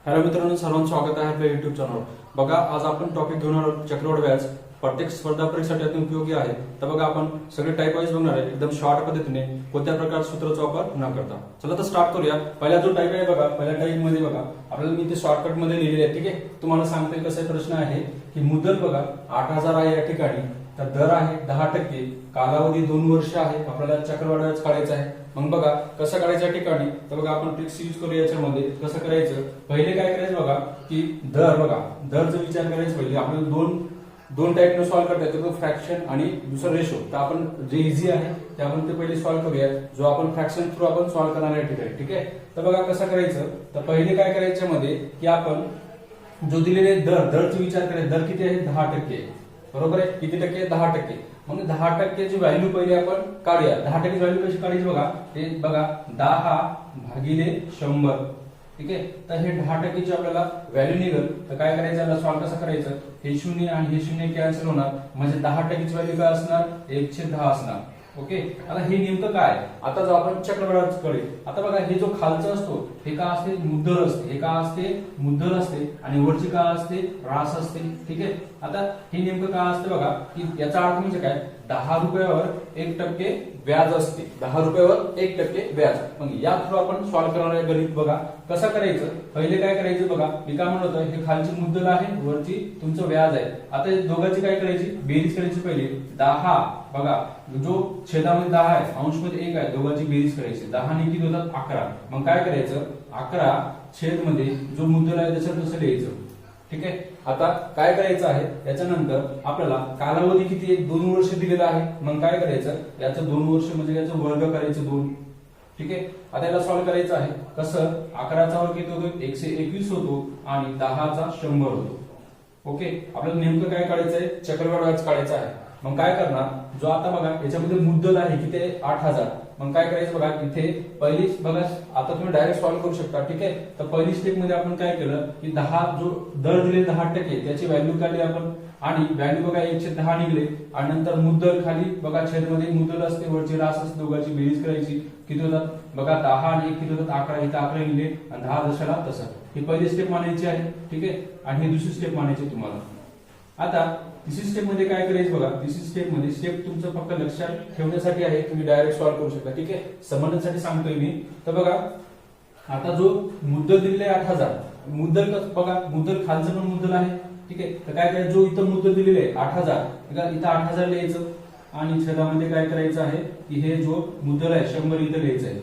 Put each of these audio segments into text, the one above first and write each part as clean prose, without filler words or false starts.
Hello मित्रांनो, सर्वांचं स्वागत आहे आपल्या युट्यूब चॅनलवर। बघा, आज आपण टॉपिक घेऊन आहोत चक्रवाढ व्याज। प्रत्येक स्पर्धा परीक्षेसाठी अत्यंत उपयोगी आहे। तर बघा, आपण सगळे टाइप वाईज बघणार आहे, एकदम शॉर्ट पद्धतीने, कोणत्या प्रकारच्या सूत्राचा वापर न करता। चला तर स्टार्ट करूया। पहिला जो टाइप आहे बघा, पहिल्या टाइप मध्ये बघा आपल्याला मी ते शॉर्टकट मध्ये लिहिलेले आहे, ठीक आहे। तुम्हाला सांगते कसं प्रश्न आहे की मुदत बघा 8000 आहे या ठिकाणी, तर दर आहे 10%, कालावधी 2 वर्ष आहे, आपल्याला चक्रवाढ व्याज काढायचं आहे। मग बघा कसं करायचं या ठिकाणी, तर बघा आपण ट्रिक्स यूज करू याच्यामध्ये। कसं करायचं, पहिले काय करायचं बघा की दर बघा, दरचा विचार करायचं। पहिले आपल्याला दोन टाइपने सॉल्व्ह करता येतो, फ्रॅक्शन आणि दुसरा रेशो। तर आपण जे इझी आहे ते आपण ते पहिले सॉल्व्ह करूया, जो आपण फ्रॅक्शन थ्रू आपण सॉल्व्ह करणार आहे ठिकाणी, ठीक आहे। तर बघा कसं करायचं, तर पहिले काय करायचं मध्ये की आपण जो दिलेले दरचा विचार करायचा। दर किती आहे, 10%, बरोबर आहे। किती टक्के, 10%। मग 10%ची व्हॅल्यू पहिले आपण काढूया। 10%ची व्हॅल्यू कशी काढायची बघा, ते बघा 10 भागिले 100, ठीक आहे। तर हे 10%ची आपल्याला व्हॅल्यू निघेल। तर काय करायचं, याला सॉल्व्ह कसं करायचं, हे 0 आणि हे 0 कॅन्सल होणार, म्हणजे 10%ची व्हॅल्यू काय असणार, 1/10 असणार। ओके, आता हे नेमकं काय, आता जो आपण चक्रवाढाकडे, आता बघा हे जो खालचा असतो हे का असते, मुद्दल असते। हे का असते, मुद्दल असते, आणि वरची का असते, रास असते, ठीक आहे। आता हे नेमकं काय असते बघा, की याचा अर्थ म्हणजे काय, 10 रुपयावर 1% व्याज असते। 10 रुपयावर 1% व्याज। मग या थ्रू आपण सॉल्व्ह करणार आहे गणित। बघा कसं करायचं, पहिले काय करायचं बघा, मी काय म्हणत होतो, हे खालची मुद्दल आहे, वरची तुमचं व्याज आहे। आता या दोघांची काय करायची, बेरीज करायची। पहिले 10 बघा, जो छेदामध्ये 10 आहे, अंशमध्ये 1 आहे, दोघांची बेरीज करायची। 10 ने किती होतात, 11। मग काय करायचं, 11 छेद मध्ये जो मुद्दल आहे त्याच्यात तसं लिहायचं, ठीक आहे। आता काय करायचं आहे, याच्यानंतर आपल्याला कालावधी किती आहे, 2 वर्ष दिलेला आहे। मग काय करायचं, याचं 2 वर्ष म्हणजे याचं वर्ग करायचं 2, ठीक आहे। आता याला सॉल्व्ह करायचं आहे कसं, 11चा वर्ग किती होतो, 121 होतो, आणि 10चा 100 होतो। ओके, आपल्याला नेमकं काय काढायचं आहे, चक्रवाढ व्याज काढायचं आहे। मग काय करणार, जो आता बघा याच्यामध्ये मुद्दल आहे किती आहे, 8000। मग काय करायचं बघा, इथे पहिली बघा, आता तुम्ही डायरेक्ट सॉल्व्ह करू शकता, ठीक आहे। तर पहिली स्टेप मध्ये आपण काय केलं की 10 जो दर दिले 10% त्याची व्हॅल्यू काढली आपण, आणि व्हॅल्यू बघा 1/10 निघले, आणि नंतर मुद्दल खाली बघा छेद मध्ये मुद्दल असते, वरची रास असते, दोघांची बेरीज करायची। किती होतात बघा, 10 आणि 1 किती होतात, 11। इथे 11 निघले, आणि 10 जशाला तसं। ही पहिली स्टेप मानायची आहे, ठीक आहे, आणि ही दुसरी स्टेप मानायची तुम्हाला। आता तिसरी स्टेप मध्ये काय करायचं बघा, तिसरी स्टेप मध्ये स्टेप तुमचं फक्त लक्षात ठेवण्यासाठी आहे, तुम्ही डायरेक्ट सॉल्व्ह करू शकता, ठीक आहे, समजण्यासाठी सांगतोय मी। तर बघा आता जो मुद्दल दिलेला आहे 8000, मुद्दल बघा, मुद्दल खालचं पण मुद्दल आहे, ठीक आहे। तर काय करायचं, जो इथं मुद्दल दिलेलं आहे 8000, इथं 8000 लिहायचं, आणि छेदामध्ये काय करायचं आहे की हे जो मुद्दल आहे 100 इथं लिहायचं आहे।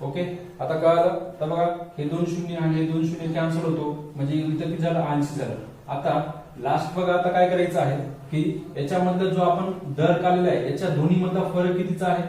ओके, आता कळलं। तर बघा हे 2 शून्य आणि हे 2 शून्य कॅन्सल होतो, म्हणजे इथं किती झालं, 80 झालं। आता लास्ट बघा, आता काय करायचं आहे की याच्यामधला जो आपण दर काढलेला आहे, याच्या दोन्ही मधला फरक कितीचा आहे,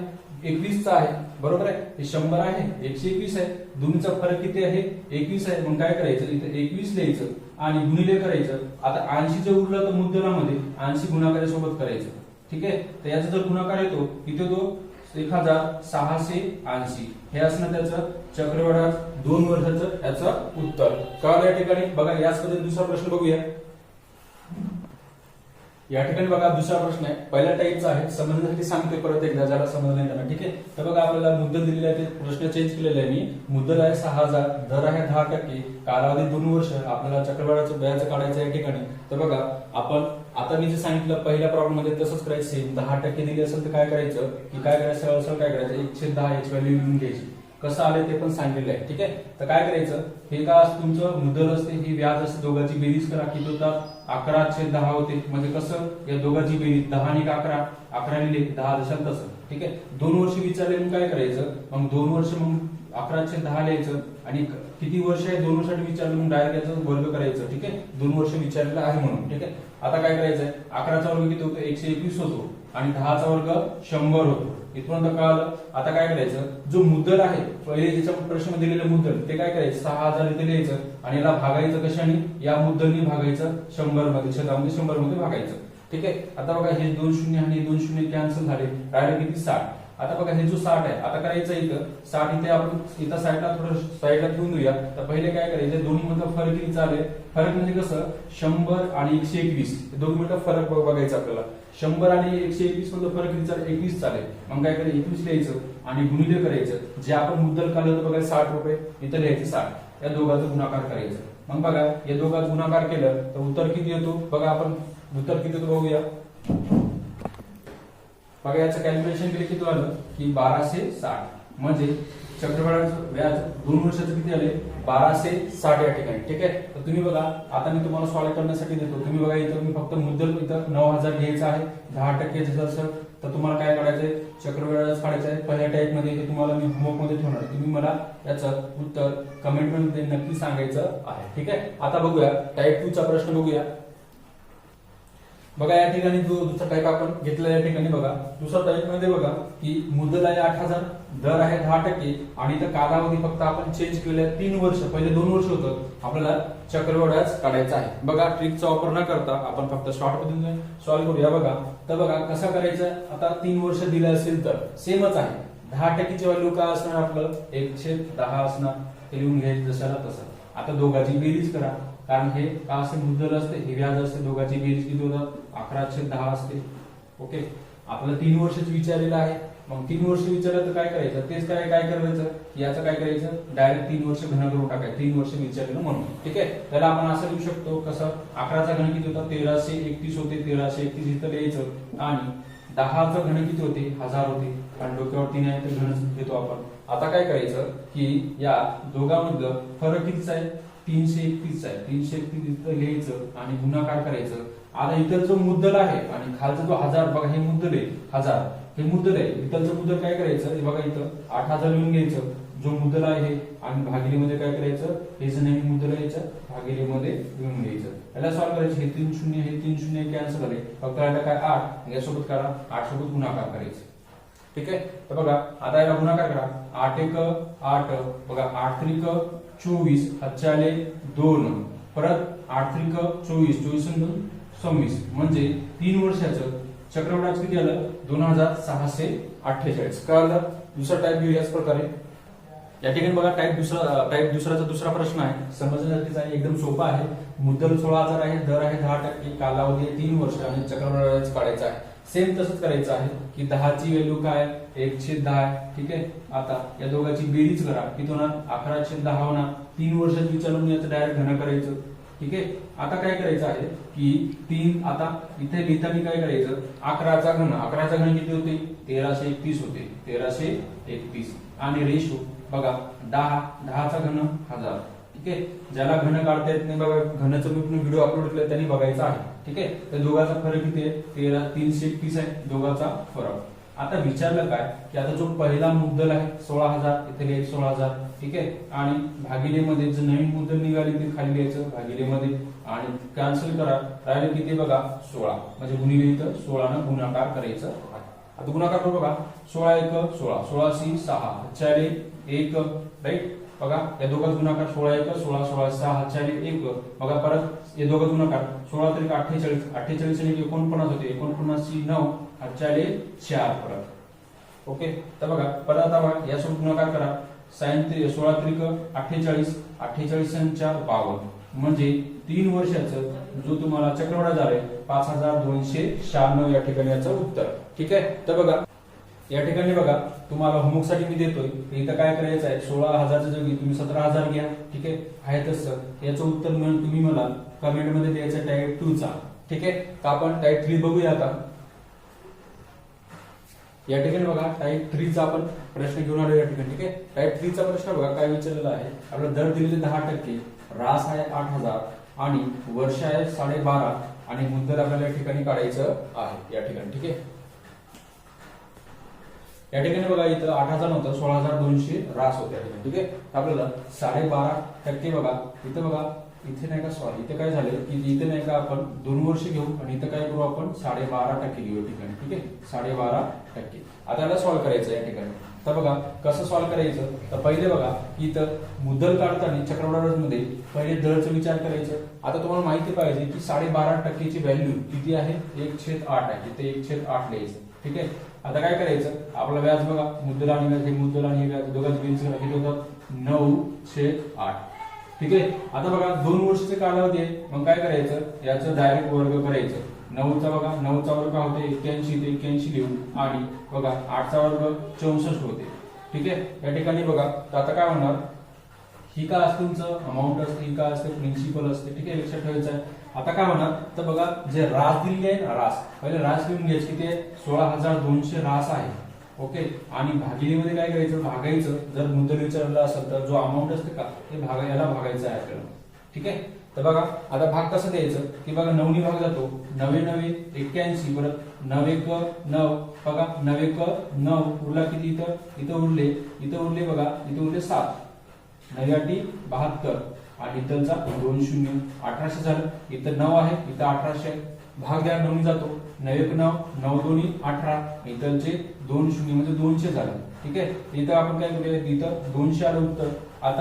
21चा आहे, बरोबर आहे। हे 100 आहे, 121 आहे, दोन्हीचा फरक किती आहे, 21 आहे। मग काय करायचं, इथे 21 लिहायचं आणि गुणिले करायचं। आता 80 जे उरलं तर मुद्दलामध्ये 80 गुणाकारासोबत करायचं, ठीक आहे। तर याचा जर गुणाकार येतो इथे तो 1680, हे असणं त्याचं चक्रवाढ 2 वर्षाचं याचं उत्तर। कळलं या ठिकाणी। बघा याच पद्धतीने दुसरा प्रश्न बघूया। या ठिकाणी बघा दुसरा प्रश्न आहे, पहिल्या टाईपचा आहे, समजण्यासाठी सांगतोय परत एकदा, ज्याला समजलं नाही त्यांना, ठीक आहे। तर बघा आपल्याला मुद्दल दिलेला आहे, ते प्रश्न चेंज केलेला आहे मी। मुद्दल आहे 6000, दर आहे 10%, कालावधी 2 वर्ष, आपल्याला चक्रवाढाचं व्याज काढायचं या ठिकाणी। तर बघा आपण आता मी जे सांगितलं पहिल्या प्रॉब्लेम मध्ये तसंच करायचं, सेम 10% दिली असेल तर काय करायचं की काय करायचं, सरळ काय करायचं, 1/10 याची व्हॅल्यू लिहून घ्यायची। कसं आले ते पण सांगितलं आहे, ठीक आहे। तर काय करायचं, हे का तुमचं मुद्दल असते, ही व्याज असते, दोघांची बेरीज करा, किती होतात, 11/10 होते। म्हणजे कसं, या दोघांची बेरीज 10 आणि 11, 11 लिहिले, 10 जशाल तसं, ठीक आहे। 2 वर्ष विचारले मग काय करायचं, मग 2 वर्ष मग 11/10 लिहायचं, आणि किती वर्ष आहे 2 वर्षासाठी विचारलं मग डायरेक्ट याचं वर्ग करायचं, ठीक आहे, 2 वर्ष विचारलेलं आहे म्हणून, ठीक आहे। आता काय करायचंय, 11चा वर्ग किती होतो, 121 होतो, आणि 10चा वर्ग 100 होतो। इथपर्यंत कळालं। आता काय करायचं, जो मुद्दल आहे पहिले ज्याच्या प्रश्न दिलेलं मुद्दल, ते काय करायचं, 6000 इथे लिहायचं, आणि याला भागायचं कशाने, या मुद्दलनी भागायचं 100 मध्ये, छेदामध्ये 100 मध्ये भागायचं, ठीक आहे। आता बघा हे 2 शून्य आणि 2 शून्य कॅन्सल झाले, डायरेक्ट किती 60। आता बघा हे जो 60 आहे, आता करायचं इथं 60, इथे आपण इथं साईडला थोडं साईडला ठेवून देऊया। तर पहिले काय करायचं, दोन्ही मधला फरक किती चालेल, फरक म्हणजे कसं, 100 आणि 121, दोन्ही मधला फरक बघायचा आपल्याला। 100 आणि 121 मधला फरक किती चालेल, 21 चालेल। मग काय करायचं, 21 लिहायचं आणि गुणिले करायचं, जे आपण मुद्दल काढलं होतं बघा 60 रुपये, इथं लिहायचं 60। या दोघांचा गुणाकार करायचं. मग बघा या दोघांचा गुणाकार केलं तर उत्तर किती येतो बघा, आपण उत्तर किती येतो बघूया. बघा याचं कॅल्क्युलेशन केलं किती आलं की 1260, म्हणजे चक्रवाढाचं व्याज 2 वर्षाचं किती आले 1260 या ठिकाणी. ठीक आहे, तर तुम्ही बघा आता मी तुम्हाला सॉल्व्ह करण्यासाठी देतो. तुम्ही बघा इथं मी फक्त मुद्दल इथं 9000 घ्यायचं आहे, 10% जसं तर तुम्हाला काय काढायचंय चक्रवाढ काढायचं आहे. पहिल्या टाईप मध्ये हे तुम्हाला मी होमवर्क मध्ये ठेवणार आहे. तुम्ही मला याचं उत्तर कमेंट मध्ये नक्की सांगायचं आहे. ठीक आहे, आता बघूया टाईप 2 चा प्रश्न बघूया. बघा या ठिकाणी जो दुसरा टाईप आपण घेतला या ठिकाणी बघा दुसरा टाईप मध्ये बघा की मुद्दल आहे 8000, दर आहे 10% आणि इथं कालावधी फक्त आपण चेंज केले 3 वर्ष, पहिले 2 वर्ष होतं. आपल्याला चक्रवाढ व्याज काढायचा आहे. बघा ट्रिकचा वापर न करता आपण फक्त शॉर्ट पद्धतीने सॉल्व्ह करूया. बघा तर बघा कसं करायचं, आता 3 वर्ष दिलं असेल तर सेमच आहे. 10%ची व्हॅल्यू काय असणार आपलं 1/10 असणार, ते लिहून घ्यायचं जशाला तसं. आता दोघांची बेरीज करा, कारण हे का असे मुद्दल असते, हे व्याज असते, दोघांची बेरीज किती होतात 11/10 असते. ओके, आपल्याला 3 वर्षाची विचारलेलं आहे. मग 3 वर्ष विचारलं तर काय करायचं, तेच काय करायचं याचं काय करायचं डायरेक्ट 3 वर्ष घन करून टाकायचं, 3 वर्ष विचारलेलं म्हणून. ठीक आहे, त्याला आपण असं लिहू शकतो कसं 11चा घन किती होता 1331 होते, 1331 इथं लिहायचं आणि 10चं घन किती होते 1000 होते, कारण डोक्यावर 3 आहे तर घन घेतो आपण. आता काय करायचं की या दोघांमधलं फरक कितीचा आहे 331 आहे, 331 इथं लिहायचं आणि गुणाकार करायचं. आता इथं जो मुद्दल आहे आणि खालचा जो 1000 बघा हे मुद्दल आहे 1000, हे मुद्दल आहे. इथलचं मुद्दल काय करायचं हे बघा इथं 8000 लिहून घ्यायचं जो मुद्दल आहे आणि भागिलेमध्ये काय करायचं हे जे नवीन मुद्दल आहे याच्या भागिलेमध्ये लिहून घ्यायचं. याला सॉल्व्ह करायचं, हे 3 शून्य हे 3 शून्य कॅन्सल झाले, फक्त याला काय 8 यासोबत करा 8 सोबत गुणाकार करायचं. ठीक आहे, तर बघा आता याला गुणाकार करा 8 1 8 बघा 8 3 24 हातचे आले 2 परत 8 3 24 24 2 26 म्हणजे 3 वर्षाचं चक्रवाढ किती आलं 2648. कळलं. दुसरा टाईप घेऊ याच प्रकारे. या ठिकाणी बघा टाईप दुसराचा दुसरा प्रश्न आहे, समजण्यासाठीचा आहे, एकदम सोपा आहे. मुद्दल 16000 आहे, दर आहे 10%, कालावधी आहे 3 वर्ष आणि चक्रवाढ काढायचा आहे. सेम तसंच करायचं आहे की 10 ची व्हॅल्यू काय 1/10 आहे. ठीक आहे, आता या दोघांची बेरीज करा किती होणार 11/10 होणार. 3 वर्षात विचारून याचं डायरेक्ट घन करायचं. ठीक आहे, आता काय करायचं आहे की 3 आता इथे लिहिताना काय करायचं 11चा घन किती होते 1331 होते, 1331 आणि रेशो बघा 10चा घन 1000. ठीक आहे, ज्याला घन काढता येत नाही बघा घनाचं मी व्हिडिओ अपलोड केला त्यांनी बघायचा आहे. ठीक आहे, तर दोघांचा फरक किती आहे 331 आहे दोघांचा फरक. आता विचारलं काय की आता जो पहिला मुद्दल आहे 16000 इथे लिहायचं 16000. ठीक आहे, आणि भागिलेमध्ये जे नवीन मुद्दल निघाली ते खाली लिहायचं भागिलेमध्ये आणि कॅन्सल करा, राहिले किती बघा 16 म्हणजे गुणिले इथं 16 न गुणाकार करायचं आहे. आता गुणाकार करू बघा 16 1 16 16 सी 6 चाले 1 राईट. बघा या दोघांचा गुणाकार 16 1 16 16 6 चाले 1 बघा परत या दोघांचा गुणाकार 16 3 48 48 आणि 49 होते 49 सी 9 चाले 4 परत. ओके, तर बघा परत आता बघा यासोबत गुणाकार करा 16 3 48 48 आणि 4 52 म्हणजे 3 वर्षाचं जो तुम्हाला चक्रवाढ झालाय 5296 या ठिकाणी याचं उत्तर. ठीक आहे, तर बघा या ठिकाणी बघा तुम्हाला होमवर्क साठी मी देतोय इथं काय करायचं आहे 16000च्या जागी तुम्ही 17000 घ्या. ठीक आहे तसं याचं उत्तर म्हणून तुम्ही मला कमेंट मध्ये द्यायचं टाईप 2 चा. ठीक आहे, तर आपण टाईप 3 बघूया आता. या ठिकाणी बघा टाईप 3 चा आपण प्रश्न घेऊन आलो या ठिकाणी. ठीक आहे, टाईप 3 चा प्रश्न बघा काय विचारलेला आहे. आपला दर दिलेले 10%, रास आहे 8000 आणि वर्ष आहे 12.5 आणि मुद्दल आपल्याला या ठिकाणी काढायचं आहे या ठिकाणी. ठीक आहे, या ठिकाणी बघा इथं 8000 नव्हतं 16200 रास होते या ठिकाणी. ठीक आहे, आपल्याला 12.5% बघा इथं बघा इथे नाही का सॉरी इथे काय झालंय की इथे नाही का आपण 2 वर्ष घेऊ आणि इथं काय करू आपण 12.5% घेऊ या ठिकाणी. ठीक आहे, 12.5%. आता याला सॉल्व्ह करायचं या ठिकाणी. तर बघा कसं सॉल्व्ह करायचं, तर पहिले बघा इथं मुद्दल काढताना चक्रवाढ मध्ये पहिले दरचा विचार करायचं. आता तुम्हाला माहिती पाहिजे की 12.5%ची व्हॅल्यू किती आहे 1/8 आहे, इथे 1/8 लिहायचं. ठीक आहे, आता काय करायचं आपलं व्याज बघा मुद्दल आणि व्याज हे मुद्दल आणि हे व्याज दोघांची बेरीज करा किती होतात 9/8. ठीक आहे, आता बघा 2 वर्षाचे कालावधी आहे मग काय करायचं याचं डायरेक्ट वर्ग करायचं. 9चा बघा 9चा वर्ग काय होते 81 ते 81 लिहू आणि बघा 8चा वर्ग 64 होते. ठीक आहे, या ठिकाणी बघा तर आता काय होणार ही काय असते तुमचं अमाऊंट असते, ही काय असते प्रिन्सिपल असते, ठीक आहे, लक्षात ठेवायचं आहे. आता काय होणार तर बघा जे रास दिलेली आहे ना, रास पहिले रास लिहून घ्यायची की ते 16,200 रास आहे. ओके, आणि भागिलेमध्ये काय करायचं भागायचं, जर मुद्दल विचारला असेल तर जो अमाऊंट असते का ते याला भागायचं आहे आपल्याला. ठीक आहे, तर बघा आता भाग कसं द्यायचं की बघा 9 भाग जातो, 9 9 81, परत 9 1 9, बघा 9 1 9 उरला किती इथं इथं उरले बघा इथं उरले 7, 9 8 72 आणि इथलचा 2 0 1800 झालं. इथं 9 आहे इथं 1800 आहे. भाग द्या 9 जातो, 9 1 9 9 2 18, इथलचे 2 0 म्हणजे 200 झालं. ठीक आहे, इथं आपण काय करूया इथं 200 आलं उत्तर. आता